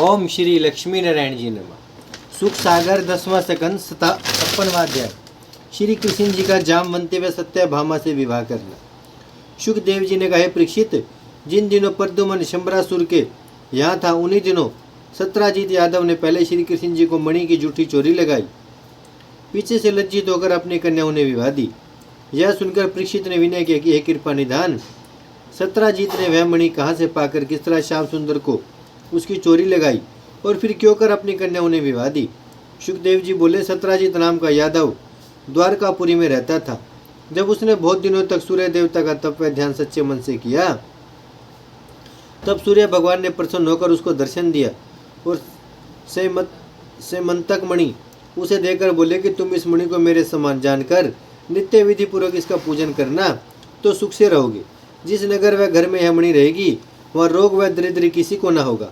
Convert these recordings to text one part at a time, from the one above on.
ओम श्री लक्ष्मी नारायण जी नमः। सुख सागर 10वां सकंद 56वां अध्याय। श्री कृष्ण जी का जामवंती व सत्यभामा से विवाह करना। सुखदेव जी ने कहा, परीक्षित, जिन दिनों प्रद्युम्न शंबरासुर के यहाँ था उन्हीं दिनों सत्राजीत यादव ने पहले श्री कृष्ण जी को मणि की जूठी चोरी लगाई। पीछे से लज्जित होकर अपनी कन्याओं ने विवाह दी। यह सुनकर परीक्षित ने विनय किया कि हे कृपा निधान, सत्राजीत ने वह मणि कहाँ से पाकर किस तरह श्याम सुंदर को उसकी चोरी लगाई और फिर क्यों कर अपनी कन्याओं ने विवाह दी। सुखदेव जी बोले, सत्राजीत नाम का यादव द्वारकापुरी में रहता था। जब उसने बहुत दिनों तक सूर्य देवता का तप व ध्यान सच्चे मन से किया, तब सूर्य भगवान ने प्रसन्न होकर उसको दर्शन दिया और सेमंतक मणि उसे देकर बोले कि तुम इस मणि को मेरे समान जानकर नित्य विधि पूर्वक इसका पूजन करना तो सुख से रहोगे। जिस नगर व घर में यह मणि रहेगी वहाँ रोग व दरिद्र किसी को न होगा,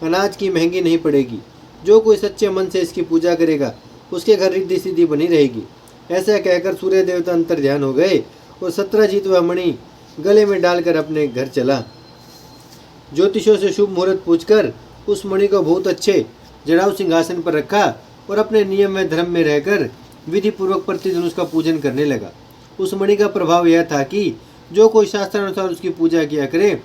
अनाज की महंगी नहीं पड़ेगी। जो कोई सच्चे मन से इसकी पूजा करेगा उसके घर रिद्धि सिद्धि बनी रहेगी। ऐसा कहकर सूर्य देवता अंतर ध्यान हो गए और सत्राजीत वह मणि गले में डालकर अपने घर चला। ज्योतिषों से शुभ मुहूर्त पूछकर उस मणि को बहुत अच्छे जड़ाऊ सिंहासन पर रखा और अपने नियम व धर्म में रहकर विधि पूर्वक प्रतिदिन उसका पूजन करने लगा। उस मणि का प्रभाव यह था कि जो कोई शास्त्रानुसार उसकी पूजा किया करे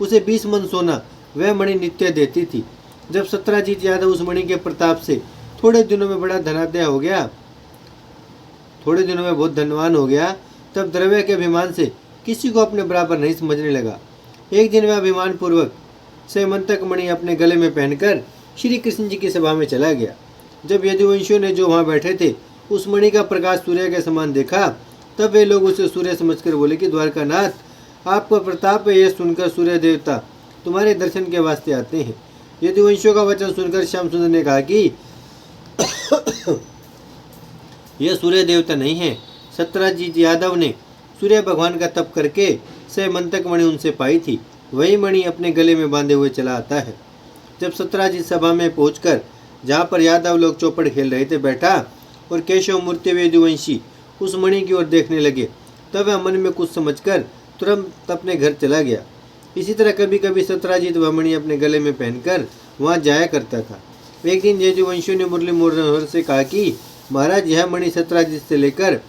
उसे 20 मन सोना वह मणि नित्य देती थी। जब सत्राजीत यादव उस मणि के प्रताप से थोड़े दिनों में बहुत धनवान हो गया, तब द्रव्य के अभिमान से किसी को अपने बराबर नहीं समझने लगा। एक दिन वह अभिमान पूर्वक सेमंतक मणि अपने गले में पहनकर श्री कृष्ण जी की सभा में चला गया। जब यदुवंशियों ने जो वहां बैठे थे उस मणि का प्रकाश सूर्य के समान देखा, तब वे लोग उसे सूर्य समझकर बोले कि द्वारकानाथ, आपका प्रताप है। यह सुनकर सूर्य देवता तुम्हारे दर्शन के वास्ते आते हैं। यदुवंशियों का वचन सुनकर श्याम सुंदर ने कहा कि यह सूर्य देवता नहीं है। सत्राजीत यादव ने सूर्य भगवान का तप करके सेमंतक मणि उनसे पाई थी, वही मणि अपने गले में बांधे हुए चला आता है। जब सत्राजीत सभा में पहुंचकर जहाँ पर यादव लोग चौपड़ खेल रहे थे बैठा और केशव मूर्ति व यदुवंशी उस मणि की ओर देखने लगे, तब वह मन में कुछ समझकर तुरंत अपने घर चला गया। इसी तरह कभी कभी सत्राजीत वह मणि अपने गले में पहनकर वहां जाया करता था। एक दिन यदुवंशियों ने मुरली मनोहर से कहा कि महाराज, यह मणि सत्राजीत से लेकर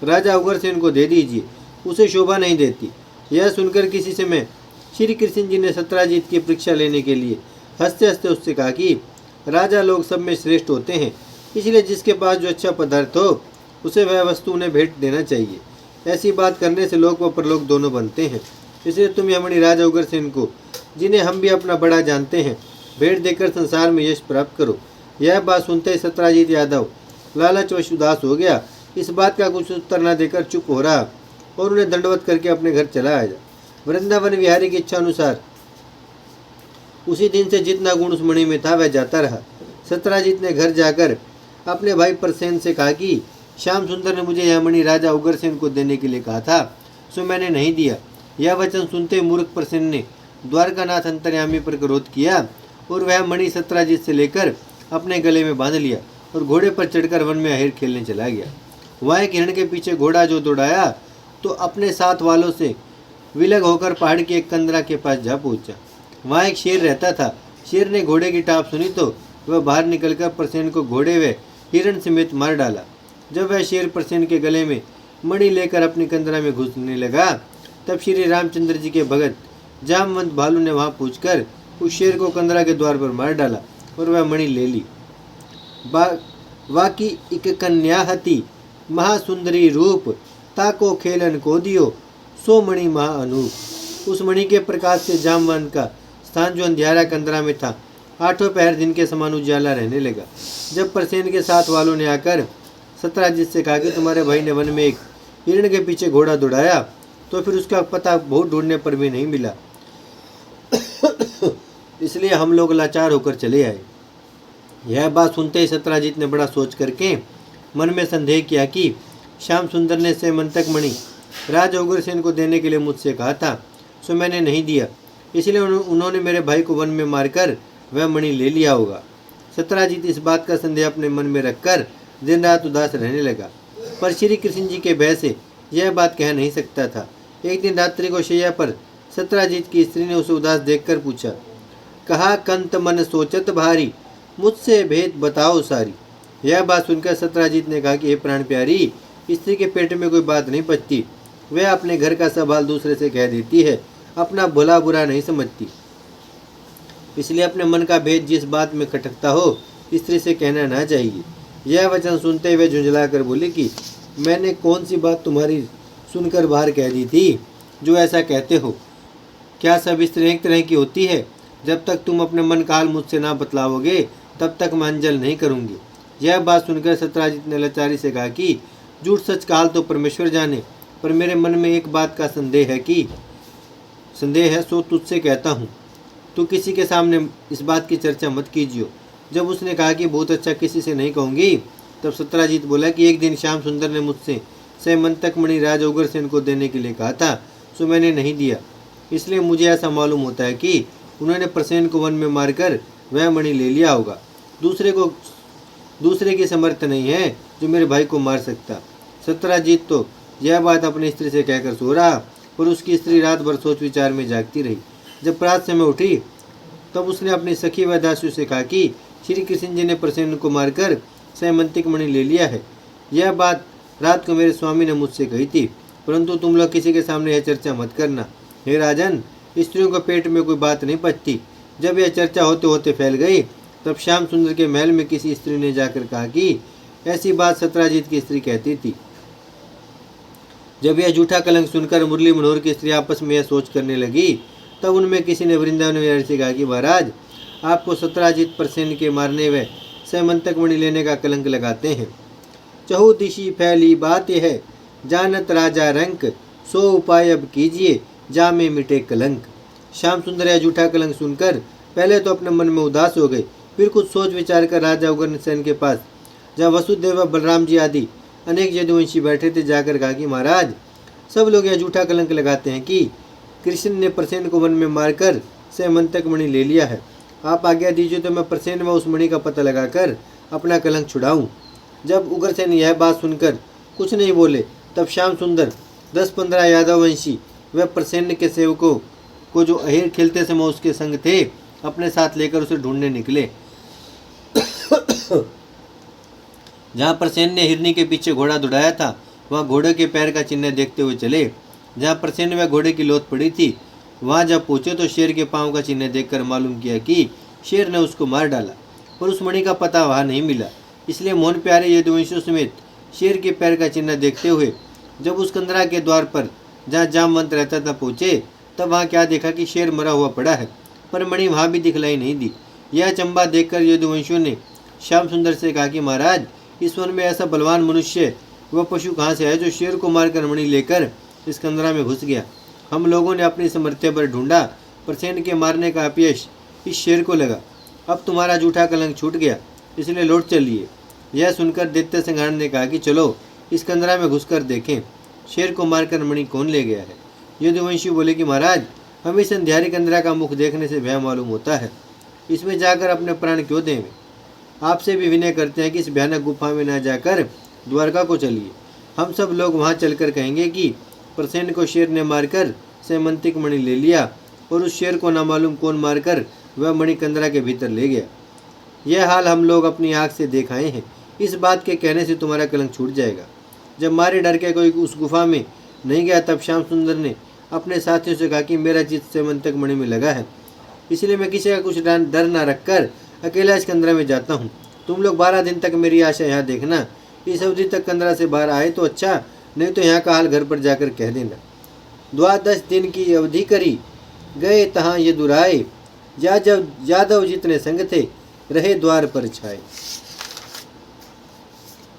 राजा उग्रसेन को दे दीजिए, उसे शोभा नहीं देती। यह सुनकर किसी समय श्री कृष्ण जी ने सत्राजीत की परीक्षा लेने के लिए हंसते हंसते उससे कहा कि राजा लोग सब में श्रेष्ठ होते हैं, इसलिए जिसके पास जो अच्छा पदार्थ हो उसे वह वस्तु उन्हें भेंट देना चाहिए। ऐसी बात करने से लोक व परलोक दोनों बनते हैं। इसलिए तुम यह मणि राजा उग्रसेन को, जिन्हें हम भी अपना बड़ा जानते हैं, भेंट देकर संसार में यश प्राप्त करो। यह बात सुनते ही सत्राजीत यादव लालचवश उदास हो गया। इस बात का कुछ उत्तर न देकर चुप हो रहा और उन्हें दंडवत करके अपने घर चला आया। वृंदावन विहारी की इच्छा अनुसार उसी दिन से जितना गुण उस मणि में था वह जाता रहा। सत्राजीत ने घर जाकर अपने भाई प्रसेन से कहा कि श्याम सुंदर ने मुझे यह मणि राजा उग्रसेन को देने के लिए कहा था, सो मैंने नहीं दिया। यह वचन सुनते मूर्ख प्रसेन ने द्वारकानाथ अंतर्यामी पर क्रोध किया और वह मणि सत्राजीत से लेकर अपने गले में बांध लिया और घोड़े पर चढ़कर वन में अहिर खेलने चला गया। वह एक हिरण के पीछे घोड़ा जो दौड़ाया तो अपने साथ वालों से विलग होकर पहाड़ के एक कंदरा के पास जा पहुंचा। वहाँ एक शेर रहता था। शेर ने घोड़े की टाप सुनी तो वह बाहर निकलकर प्रसेन को घोड़े व हिरण समेत मार डाला। जब वह शेर प्रसेन के गले में मणि लेकर अपनी कंदरा में घुसने लगा, तब श्री रामचंद्र जी के भगत जामवंत भालू ने वहां पूछकर उस शेर को कंदरा के द्वार पर मार डाला और वह मणि ले ली। वाकी एक कन्या हती महासुंदरी रूप, ताको खेलन को दियो सो मणि महा अनूप। उस मणि के प्रकाश से जामवंत का स्थान जो अंधियारा कंदरा में था, आठों पहर दिन के समान उजाला रहने लगा। जब प्रसेन के साथ वालों ने आकर सत्राजीत से कहा कि तुम्हारे भाई ने वन में एक हिरण के पीछे घोड़ा दौड़ाया, तो फिर उसका पता बहुत ढूंढने पर भी नहीं मिला, इसलिए हम लोग लाचार होकर चले आए। यह बात सुनते ही सत्राजीत ने बड़ा सोच करके मन में संदेह किया कि श्याम सुंदर ने सेमंतक मणि राजा उग्रसेन को देने के लिए मुझसे कहा था, सो मैंने नहीं दिया, इसलिए उन्होंने मेरे भाई को वन में मारकर वह मणि ले लिया होगा। सत्राजीत इस बात का संदेह अपने मन में रखकर दिन रात उदास रहने लगा, पर श्री कृष्ण जी के भय से यह बात कह नहीं सकता था। एक दिन रात्रि को शैया पर सत्राजीत की स्त्री ने उसे उदास देखकर पूछा, कहा कंत मन सोचत भारी, मुझसे भेद बताओ सारी। यह बात सुनकर सत्राजीत ने कहा कि हे प्राण प्यारी, स्त्री के पेट में कोई बात नहीं पचती। वह अपने घर का सब हाल दूसरे से कह देती है, अपना भला बुरा नहीं समझती। इसलिए अपने मन का भेद जिस बात में खटकता हो, स्त्री से कहना ना चाहिए। यह वचन सुनते हुए झुंझला कर बोली कि मैंने कौन सी बात तुम्हारी सुनकर बाहर कह दी थी जो ऐसा कहते हो? क्या सब स्त्री एक तरह की होती है? जब तक तुम अपने मन का हाल मुझसे ना बतलाओगे तब तक मैं अंजल नहीं करूंगी। यह बात सुनकर सत्राजित ने लाचारी से कहा कि झूठ सच का हाल तो परमेश्वर जाने, पर मेरे मन में एक बात का संदेह है, सो तुझसे कहता हूँ, तू किसी के सामने इस बात की चर्चा मत कीजिए। जब उसने कहा कि बहुत अच्छा, किसी से नहीं कहूँगी, तब सत्राजीत बोला कि एक दिन श्याम सुंदर ने मुझसे सैमंतक मणि राजा उग्रसेन को देने के लिए कहा था, सो मैंने नहीं दिया। इसलिए मुझे ऐसा मालूम होता है कि उन्होंने प्रसेन को वन में मारकर वह मणि ले लिया होगा। दूसरे की समर्थ नहीं है जो मेरे भाई को मार सकता। सत्राजीत तो यह बात अपनी स्त्री से कहकर सो रहा, पर उसकी स्त्री रात भर सोच विचार में जागती रही। जब प्रात समय उठी तब उसने अपनी सखी व दासियों से कहा कि श्री कृष्ण जी ने प्रसेन को मारकर सैमंतिक मणि ले लिया है। यह बात रात को मेरे स्वामी ने मुझसे कही थी, परंतु तुम लोग किसी के सामने यह चर्चा मत करना। हे राजन, स्त्रियों के पेट में कोई बात नहीं पचती। जब यह चर्चा होते होते फैल गई तब श्याम सुंदर के महल में किसी स्त्री ने जाकर कहा कि ऐसी बात सत्राजीत की स्त्री कहती थी। जब यह झूठा कलंक सुनकर मुरली मनोहर की स्त्री आपस में यह सोच करने लगी, तब उनमें किसी ने वृंदावन विहारी से कहा कि महाराज, आपको सत्राजीत प्रसेन के मारने व सैमंतक मणि लेने का कलंक लगाते हैं। चहु दिशी फैली बात यह है, जानत राजा रंक, सो उपाय अब कीजिए, जा में मिटे कलंक। श्याम सुंदर यह झूठा कलंक सुनकर पहले तो अपने मन में उदास हो गए, फिर कुछ सोच विचार कर राजा उग्रसेन के पास, जहाँ वसुदेव व बलराम जी आदि अनेक यदुवंशी बैठे थे, जाकर कहा कि महाराज, सब लोग यह झूठा कलंक लगाते हैं कि कृष्ण ने प्रसेन को वन में मारकर सैमंतक मणि ले लिया है। आप आज्ञा दीजिए तो मैं प्रसेन व उस मणि का पता लगाकर अपना कलंक छुड़ाऊं। जब उग्रसेन यह बात सुनकर कुछ नहीं बोले, तब श्याम सुंदर 10-15 यादववंशी व प्रसेन के सेवकों को जो अहिर खेलते समय उसके संग थे, अपने साथ लेकर उसे ढूंढने निकले। जहाँ प्रसेन ने हिरनी के पीछे घोड़ा दौड़ाया था, वहाँ घोड़े के पैर का चिन्ह देखते हुए चले। जहाँ प्रसेन व घोड़े की लोथ पड़ी थी, वहाँ जब पहुँचे तो शेर के पाँव का चिन्ह देखकर मालूम किया कि शेर ने उसको मार डाला, पर उस मणि का पता वहाँ नहीं मिला। इसलिए मोहन प्यारे यदुवंशियों समेत शेर के पैर का चिन्ह देखते हुए जब उस कंदरा के द्वार पर जहाँ जामवंत रहता था पहुँचे, तब वहाँ क्या देखा कि शेर मरा हुआ पड़ा है, पर मणि वहाँ भी दिखलाई नहीं दी। यह चंबा देखकर यदुवंशियों ने श्याम सुंदर से कहा कि महाराज, इस वन में ऐसा बलवान मनुष्य व पशु कहाँ से है जो शेर को मारकर मणि लेकर इस कंदरा में घुस गया? हम लोगों ने अपनी समर्थ्य पर ढूंढा, प्रसेन के मारने का अपयश इस शेर को लगा। अब तुम्हारा झूठा कलंक छूट गया, इसलिए लौट चलिए। यह सुनकर दैत्य सिंहार ने कहा कि चलो इस कंदरा में घुसकर देखें, शेर को मारकर मणि कौन ले गया है। यदुवंशी बोले कि महाराज, हमें इस अंधियारी कंदरा का मुख देखने से भय मालूम होता है, इसमें जाकर अपने प्राण क्यों देवें? आपसे भी विनय करते हैं कि इस भयानक गुफा में न जाकर द्वारका को चलिए। हम सब लोग वहाँ चलकर कहेंगे कि प्रसेन को शेर ने मारकर सैमंतिक मणि ले लिया, और उस शेर को नामालूम कौन मारकर वह मणि कंदरा के भीतर ले गया। यह हाल हम लोग अपनी आँख से देख आए हैं। इस बात के कहने से तुम्हारा कलंक छूट जाएगा। जब मारे डर के कोई उस गुफा में नहीं गया, तब श्याम सुंदर ने अपने साथियों से कहा कि मेरा चित्त सैमंतक मणि में लगा है, इसलिए मैं किसी का कुछ डर न रखकर अकेला इस कंदरा में जाता हूँ। तुम लोग 12 दिन तक मेरी आशा यहाँ देखना। इस अवधि तक कंदरा से बाहर आए तो अच्छा, नहीं तो यहाँ का हाल घर पर जाकर कह देना। 12 दिन की अवधि करी, गए तहाँ ये दुराए, यादव जितने संग थे, रहे द्वार पर छाए।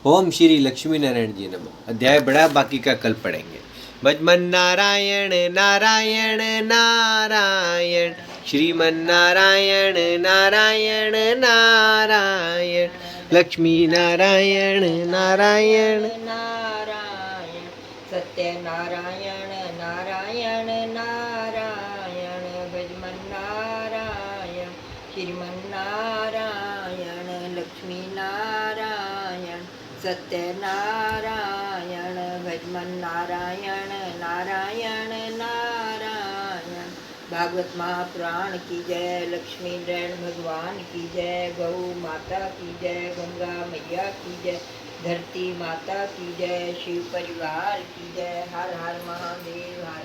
ओम श्री लक्ष्मी नारायण जी नमः। अध्याय बड़ा, बाकी का कल पढ़ेंगे। भजमन नारायण नारायण नारायण, श्रीमन नारायण नारायण नारायण, लक्ष्मी नारायण नारायण नारायण, सत्य नारायण नारायण नारायण, भजमन नारायण, श्रीमन नारायण, लक्ष्मी नारायण, सत्य नारायण, भजमन नारायण नारायण नारायण। भागवत भागवत महापुराण की जय, लक्ष्मी नारायण भगवान की जय, गौ माता की जय, गंगा मैया की जय, धरती माता की जय, शिव परिवार की जय। हर हर महादेव। हर